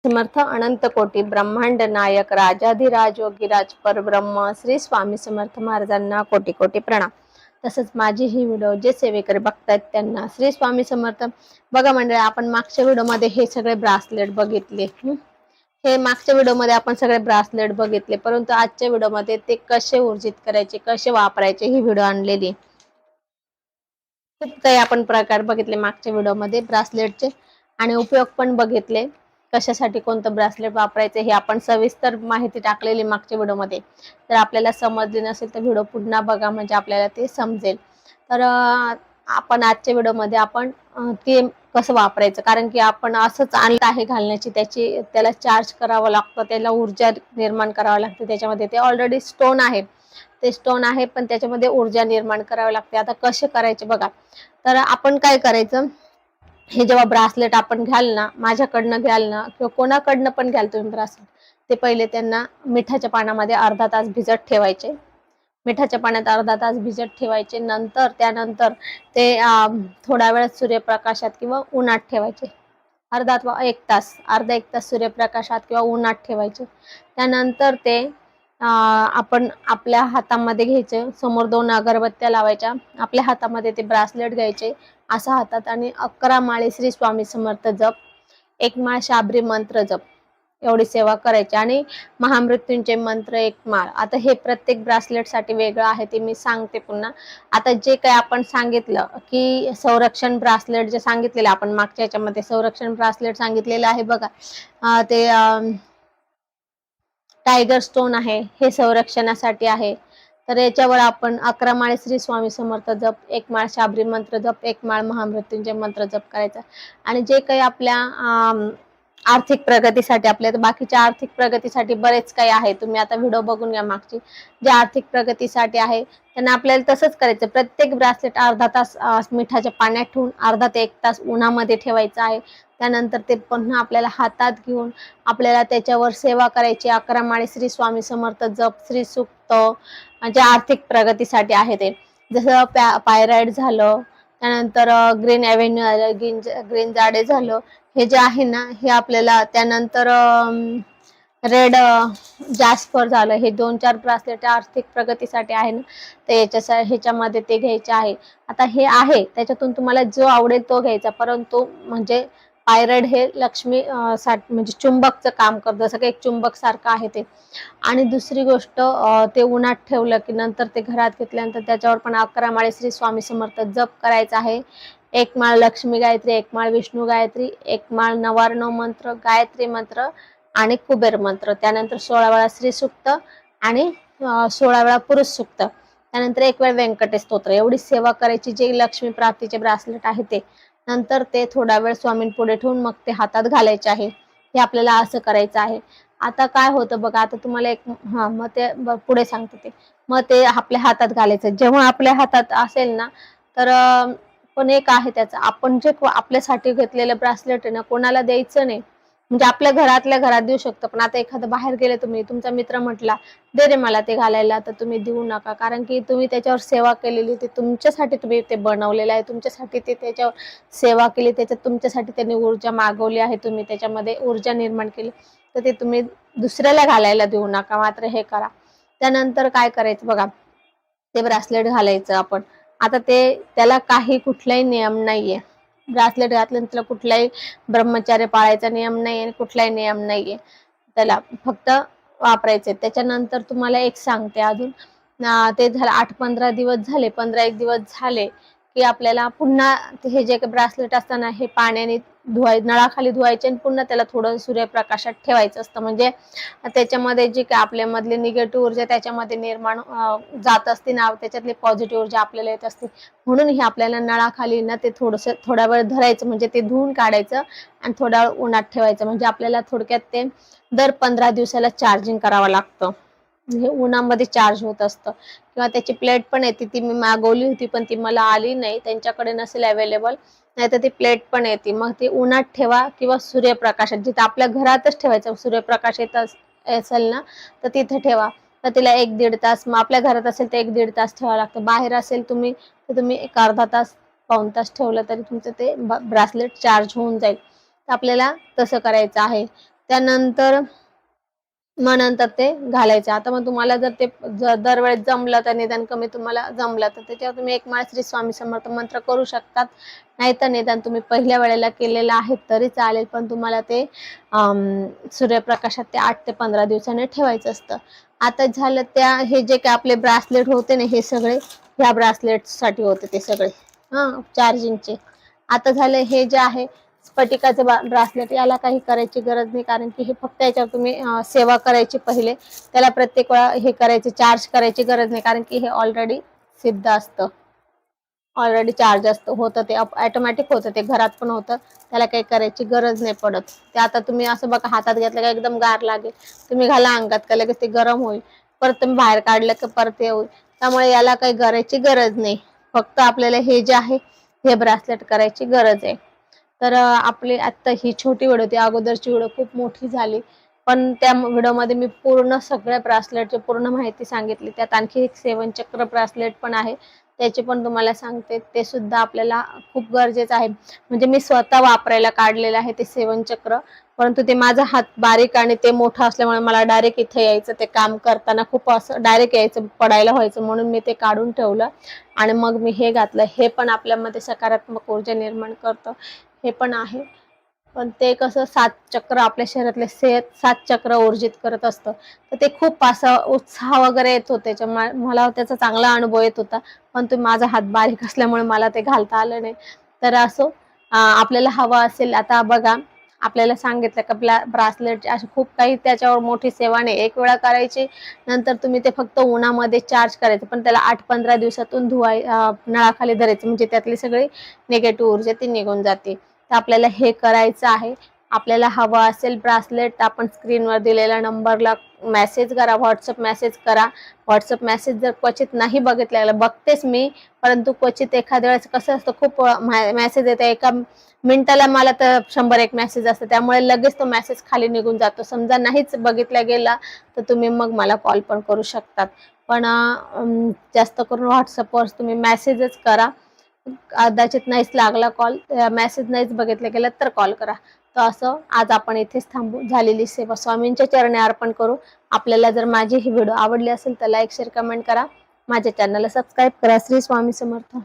समर्थ अनंत कोटी ब्रह्मांड नायक राजाधिराज योगीराज परब्रह्म श्री स्वामी समर्थ महाराजांना कोटी कोटी प्रणाम। तसंच माझी ही व्हिडिओ जे सेवेकरी बघतायत त्यांना श्री स्वामी समर्थ। बघा मंडळी, आपण मागच्या व्हिडिओमध्ये हे सगळे ब्रासलेट बघितले। हे मागच्या व्हिडिओमध्ये आपण सगळे ब्रासलेट बघितले, परंतु आजच्या व्हिडिओमध्ये ते कसे ऊर्जित करायचे, कसे वापरायचे ही व्हिडिओ आणलेली। खूप काही आपण प्रकार बघितले मागच्या व्हिडिओमध्ये ब्रासलेटचे आणि उपयोग पण बघितले। कशासाठी कोणतं ब्रासलेट वापरायचे हे आपण सविस्तर माहिती टाकलेली मागच्या व्हिडिओमध्ये। तर आपल्याला समजले नसेल तर व्हिडिओ पुन्हा बघा, म्हणजे आपल्याला ते समजेल। तर आपण आजच्या व्हिडिओमध्ये आपण ते कसं वापरायचं, कारण की आपण असंच आणलं आहे घालण्याची, त्याला चार्ज करावं लागतं, त्याला ऊर्जा निर्माण करावं लागते। त्याच्यामध्ये ते ऑलरेडी स्टोन आहे, ते स्टोन आहे, पण त्याच्यामध्ये ऊर्जा निर्माण करावी लागते। आता कसे करायचे बघा। तर आपण काय करायचं, हे जेव्हा ब्रासलेट आपण घ्याल ना, माझ्याकडनं घ्याल ना किंवा कोणाकडनं पण घ्याल तुम्ही ब्रासलेट, ते पहिले त्यांना मिठाच्या पाण्यामध्ये अर्धा तास भिजत ठेवायचे। मिठाच्या पाण्यात अर्धा तास भिजत ठेवायचे। त्यानंतर ते थोडा वेळ सूर्यप्रकाशात किंवा उन्हात ठेवायचे। अर्धा एक तास सूर्यप्रकाशात किंवा उन्हात ठेवायचे। त्यानंतर ते आपण आपल्या हातामध्ये घ्यायचे, समोर 2 अगरबत्त्या लावायच्या, आपल्या हातामध्ये ते ब्रासलेट घ्यायचे असा हातात, आणि 11 माळी श्री स्वामी समर्थ जप, 1 माळ शाबरी मंत्र जप, एवढी सेवा करायची, आणि महामृत्यूंचे मंत्र 1 माळ। आता हे प्रत्येक ब्रासलेटसाठी वेगळं आहे, ते मी सांगते पुन्हा। आता जे काही आपण सांगितलं की संरक्षण ब्रासलेट जे सांगितलेलं आपण मागच्या याच्यामध्ये संरक्षण ब्रासलेट सांगितलेलं आहे बघा, ते टायगर स्टोन आहे, हे संरक्षणासाठी आहे। तर याच्यावर आपण 11 माळे श्री स्वामी समर्थ जप, 1 माळ शाबरी मंत्र जप, 1 माळ महामृत्यूंजय मंत्र जप करायचा। आणि जे काही आपल्या आर्थिक प्रगतीसाठी, आपल्या बाकीच्या आर्थिक प्रगतीसाठी बरेच काही आहे, तुम्ही आता व्हिडिओ बघून घ्या मागची, जे आर्थिक प्रगतीसाठी आहे त्यांना आपल्याला तसंच करायचं। प्रत्येक ब्रासलेट अर्धा तास मिठाच्या पाण्यात ठेवून अर्धा ते 1 तास उन्हामध्ये ठेवायचं आहे। त्यानंतर ते पुन्हा आपल्याला हातात घेऊन आपल्याला त्याच्यावर सेवा करायची। 11 माळी श्री स्वामी समर्थ जप, श्री सुक्त, म्हणजे आर्थिक प्रगतीसाठी आहे ते। जसं पायराइड झालं, त्यानंतर ग्रीन एव्हेन्यू झालं, ग्रीन जाडे झालं, हे जे आहे ना, हे आपल्याला त्यानंतर रेड जास्पर झालं, हे 2-4 ब्रासलेट आर्थिक प्रगतीसाठी आहे ना, ते ह्याच्यामध्ये ते घ्यायचे आहे। आता हे आहे, त्याच्यातून तुम्हाला जो आवडेल तो घ्यायचा, परंतु म्हणजे पायराइड हे लक्ष्मी म्हणजे चुंबकचं काम करतं, जसं काही एक चुंबक सारखं आहे ते। आणि दुसरी गोष्ट, ते उन्हात ठेवलं की नंतर ते घरात घेतल्यानंतर त्याच्यावर पण 11 माळे श्री स्वामी समर्थ जप करायचा आहे। 1 माळ लक्ष्मी गायत्री, 1 माळ विष्णू गायत्री, 1 माळ नवार्णव मंत्र, गायत्री मंत्र आणि कुबेर मंत्र, त्यानंतर 16 वेळा श्री सुक्त आणि 16 वेळा पुरुष सुक्त, त्यानंतर 1 वेळ व्यंकटेश स्तोत्र, एवढी सेवा करायची। जे लक्ष्मी प्राप्तीचे ब्रासलेट आहे ते, नंतर ते थोडा वेळ स्वामींपुढे ठेवून मग ते हातात घालायचे आहे। हे आपल्याला असं करायचं आहे। आता काय होतं बघा, आता तुम्हाला एक मग ते पुढे सांगते ते, मग ते आपल्या हातात घालायचं। जेव्हा आपल्या हातात असेल ना, तर पण एक आहे त्याचं, आपण जे आपल्यासाठी घेतलेलं ब्रासलेट आहे ना, कोणाला द्यायचं नाही। म्हणजे आपल्या घरातल्या घरात देऊ शकतो, पण आता एखादं बाहेर गेले तुम्ही, तुमचा मित्र म्हटला दे रे मला ते घालायला, तर तुम्ही देऊ नका, कारण की तुम्ही त्याच्यावर सेवा केलेली, ते तुमच्यासाठी तुम्ही ते बनवलेलं आहे, तुमच्यासाठी ते त्याच्यावर सेवा केली, त्याच्यात तुमच्यासाठी त्यांनी ऊर्जा मागवली आहे, तुम्ही त्याच्यामध्ये ऊर्जा निर्माण केली, तर ते तुम्ही दुसऱ्याला घालायला देऊ नका, मात्र हे करा। त्यानंतर काय करायचं बघा, ते ब्रासलेट घालायचं आपण। आता त्याला कुठलाही नियम नाहीये, ब्रासलेट घातल्यानंतर त्याला कुठलाही ब्रह्मचर्य पाळायचा नियम नाही आणि कुठलाही नियम नाहीये, त्याला फक्त वापरायचे। त्याच्यानंतर तुम्हाला एक सांगते अजून, ते झालं 8-15 दिवस झाले, 15-1 दिवस झाले की आपल्याला पुन्हा हे जे ब्रासलेट असताना हे पाण्याने नळाखाली धुवायचे, आणि पुन्हा त्याला थोडं सूर्यप्रकाशात ठेवायचं असतं, म्हणजे त्याच्यामध्ये जी काय आपल्यामधली निगेटिव्ह ऊर्जा त्याच्यामध्ये निर्माण जात असते ना, त्याच्यातली पॉझिटिव्ह ऊर्जा आपल्याला येत असते। म्हणून हे आपल्याला नळाखाली ना ते थोडा वेळ धरायचं, म्हणजे ते धुवून काढायचं आणि थोडा वेळ उन्हात ठेवायचं। म्हणजे आपल्याला थोडक्यात ते दर 15 दिवसाला चार्जिंग करावं लागतं, हे उन्हामध्ये चार्ज होत असतं। किंवा त्याची प्लेट पण येते, ती मी मागवली होती पण ती मला आली नाही, त्यांच्याकडे नसेल अवेलेबल, नाही तर ती प्लेट पण येते। मग ती उन्हात ठेवा किंवा सूर्यप्रकाशात, जिथे आपल्या घरातच ठेवायचं, सूर्यप्रकाश येत असेल ना तर तिथे ठेवा। तर तिला 1-1.5 तास, मग आपल्या घरात असेल तर 1-1.5 तास ठेवावं लागतं, बाहेर असेल तुम्ही तर तुम्ही एक अर्धा तास, पाऊण तास ठेवलं तरी तुमचं ते ब्रासलेट चार्ज होऊन जाईल। तर आपल्याला तसं करायचं आहे। त्यानंतर मग नंतर ते घालायचे. आता मग तुम्हाला जर ते दरवेळेस जमलं तर निदान कमी तुम्हाला जमलं तर त्याच्यावर तुम्ही एक माळ श्री स्वामी समर्थ मंत्र करू शकतात. नाहीतर निदान तुम्ही पहिल्या वेळेला केलेलं आहे तरी चालेल, पण तुम्हाला ते सूर्यप्रकाशात ते 8 ते 15 दिवसांनी ठेवायचं असतं. आता झालं त्या हे जे काही आपले ब्रासलेट होते ना, हे सगळे ह्या ब्रासलेटसाठी होते ते सगळे चार्जिंगचे. आता झाले हे जे आहे स्फटिकाचे ब्रासलेट, याला काही करायची गरज नाही, कारण की हे फक्त याच्यावर तुम्ही सेवा करायची पहिले. त्याला प्रत्येक वेळा हे करायचे, चार्ज करायची गरज नाही, कारण की हे ऑलरेडी सिद्ध असतं, ऑलरेडी चार्ज असतं, होतं ते ऑटोमॅटिक होतं, ते घरात पण होतं, त्याला काही करायची गरज नाही पडत. ते आता तुम्ही असं बघा हातात घेतलं का एकदम गार लागेल, तुम्ही घाला अंगात का लगेच ते गरम होईल, परत तुम्ही बाहेर काढलं का परत हे होईल. त्यामुळे याला काही करायची गरज नाही, फक्त आपल्याला हे जे आहे हे ब्रासलेट करायची गरज आहे. तर आपली आत्ता ही छोटी व्हिडिओ होती, अगोदरची व्हिडिओ खूप मोठी झाली, पण त्या व्हिडिओमध्ये मी पूर्ण सगळ्या ब्रासलेटची पूर्ण माहिती सांगितली. त्यात आणखी एक 7 चक्र ब्रासलेट पण आहे, त्याची पण तुम्हाला सांगते. ते सुद्धा आपल्याला खूप गरजेचं आहे, म्हणजे मी स्वतः वापरायला काढलेलं आहे ते 7 चक्र, परंतु ते माझा हात बारीक आणि ते मोठं असल्यामुळे मला डायरेक्ट इथे यायचं, ते काम करताना खूप असं डायरेक्ट यायचं, पडायला व्हायचं, म्हणून मी ते काढून ठेवलं आणि मग मी हे घातलं. हे पण आपल्यामध्ये सकारात्मक ऊर्जा निर्माण करतं, हे पण आहे. पण ते कसं 7 चक्र आपल्या शरीरातले 7 चक्र ऊर्जित करत असतं, तर ते खूप असं उत्साह वगैरे येत होते. मला त्याचा चांगला अनुभव येत होता, पण तो माझा हात बारीक असल्यामुळे मला ते घालता आलं नाही. तर असो, आपल्याला हवं असेल, आता बघा आपल्याला सांगितलं का ब्रासलेटची अशी खूप काही त्याच्यावर मोठी सेवा नाही, एक वेळा करायची, नंतर तुम्ही ते फक्त उन्हामध्ये चार्ज करायचं, पण त्याला 8-15 दिवसातून नळाखाली धरायचं, म्हणजे त्यातली सगळी निगेटिव्ह ऊर्जा ती निघून जाते. तर आपल्याला हे करायचं आहे. आपल्याला हवं असेल ब्रासलेट, आपण स्क्रीनवर दिलेल्या नंबरला मेसेज करा, व्हॉट्सअप मेसेज करा. व्हॉट्सअप मेसेज जर क्वचित नाही बघितलेलं, बघतेच मी, परंतु क्वचित एखाद्या वेळेस कसं असतं, खूप मेसेज येतं, एका मिनिटाला मला तर 100-1 मेसेज असतं, त्यामुळे लगेच तो मेसेज खाली निघून जातो. समजा नाहीच बघितला गेला तर तुम्ही मग मला कॉल पण करू शकतात, पण जास्त करून व्हॉट्सअपवर तुम्ही मेसेजच करा. कदाचित नाहीच लागला कॉल, मेसेज नाहीच बघितलं गेलं तर कॉल करा. तर असं आज आपण इथेच थांबू. झालेली सेवा स्वामींच्या चरणी अर्पण करू. आपल्याला जर माझी ही व्हिडिओ आवडली असेल तर लाईक, शेअर, कमेंट करा. माझ्या चॅनलला सबस्क्राईब करा. श्री स्वामी समर्थ.